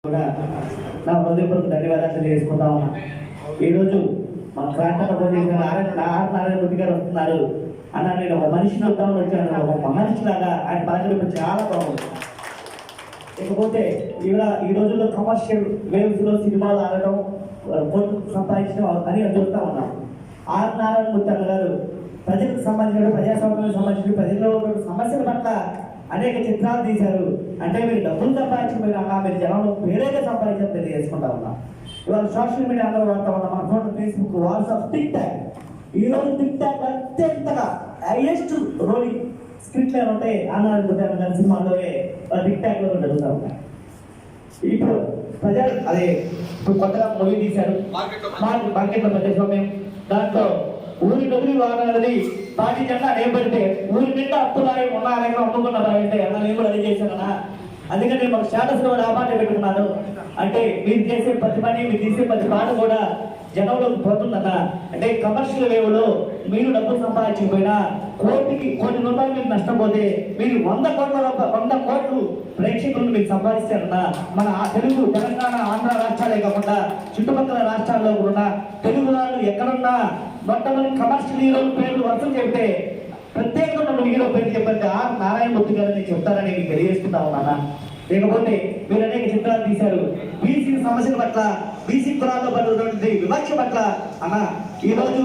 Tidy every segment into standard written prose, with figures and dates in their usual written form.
కూడా నా హృదయపూర్వక ధన్యవాదాలు తెలియజేసుకుంటా ఉన్నా. ఈరోజు మన ప్రాంతంలో నారాయణ రెడ్డి గారు వస్తున్నారు అన్న. నేను ఒక మనిషిని వద్దామని వచ్చాను, ఒక మనిషిలాగా ఆయన పాత్ర చాలా బాగుంది. ఇకపోతే ఈ రోజుల్లో కమర్షియల్ వేవ్స్ లో సినిమాలు ఆడటం కోట్లు సంపాదించడం అని చూస్తూ ఉన్నాం. నారాయణ గారు ప్రజలకు సంబంధించిన ప్రజాస్వామ్యానికి సంబంధించిన ప్రజల్లో సమస్యల పట్ల అనేక చిత్రాలు తీశారు. అంటే మీరు డబ్బులు సంపాదించకపోయినా మీరు జనంలో వేరేగా సంపాదించడం తెలియజేసుకుంటా ఉన్నాం. ఇవాళ సోషల్ మీడియా అందరూ వాడుతూ ఉన్నాం. మన phone, Facebook, WhatsApp, tick talk. ఈ రోజు టిక్ టాక్ అత్యంతగా హైయెస్ట్ రోలింగ్ స్క్రిప్ట్లు ఉంటాయి. అన్నారు సినిమాలోనే టిక్ టాక్ లో జరుగుతూ ఉంటాయి. ఇప్పుడు ప్రజలు అదే ఇప్పుడు కొత్తగా మూవీ తీశారు మార్కెట్లో ప్రజాస్వామ్యం. దాంట్లో ఊరి నదులు వాడాలని పార్టీ జెండా నేపడితే ఊరి నిండా అప్పులాయి ఉన్నారని అమ్ముకున్నారా అంటే అన్న నేను కూడా అది చేశానన్నా. అందుకని మాకు స్టేటస్ కూడా ఆ మాట పెట్టుకున్నాను. అంటే మీరు చేసే ప్రతి పని, మీరు తీసే ప్రతి పాట కూడా జనంలోకి పోతుందన్న. అంటే కమర్షియల్ వేవ్లో మీరు డబ్బులు సంపాదించకపోయినా కోటి రూపాయలు మీకు నష్టపోతే మీరు 100 కోట్లు ప్రేక్షకులను మీరు సంపాదిస్తారన్న. మన తెలుగు తెలంగాణ, ఆంధ్ర రాష్ట్రాలే కాకుండా చుట్టుపక్కల రాష్ట్రాల్లో కూడా తెలుగు వాళ్ళు ఎక్కడున్నా మొట్టమొదటి కమర్షియల్ హీరోల పేర్లు వర్షం చెప్తే ప్రత్యేకంగా హీరో పేరు చెప్పండి నారాయణమూర్తి గారిని చెప్తారని మీకు తెలియజేసుకుంటా ఉన్నానా. లేకపోతే మీరు అనేక చిత్రాలు తీశారు. బీసీ సమస్యల పట్ల, బీసీ కులాల్లో పడినటువంటి వివక్ష పట్ల అన్న ఈరోజు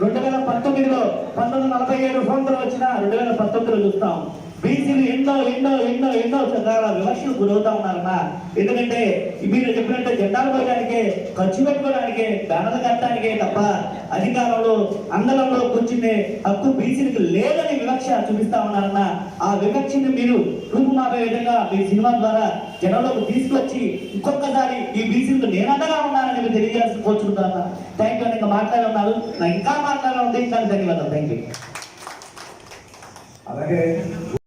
2019లో 1947 సంవత్సరం వచ్చిన 2019లో చూస్తాం. బీసీలు ఎన్నో రకాల వివక్షలు గురవుతా ఉన్నారన్న. ఎందుకంటే మీరు చెప్పినట్టు జెండాలు పోయడానికే, ఖర్చు పెట్టుకోవడానికే, బ్యానర్లు కట్టడానికే తప్ప అధికారంలో అందరంలో కూర్చునే హక్కు బీసీలకు లేదని వివక్ష చూపిస్తా ఉన్నారన్న. ఆ వివక్షని మీరు రూపుమాపే విధంగా మీ సినిమా ద్వారా జనంలోకి తీసుకొచ్చి ఇంకొకసారి ఈ బీసీలకు నేనంతగా ఉన్నానని మీరు తెలియజేసి కోరుకుంటున్నా. థ్యాంక్ యూ అని ఇంకా మాట్లాడి ఉన్నారు. నాకు ఇంకా మాట్లాడాలి ఉంది. ధన్యవాదాలు. Thank you. అలాగే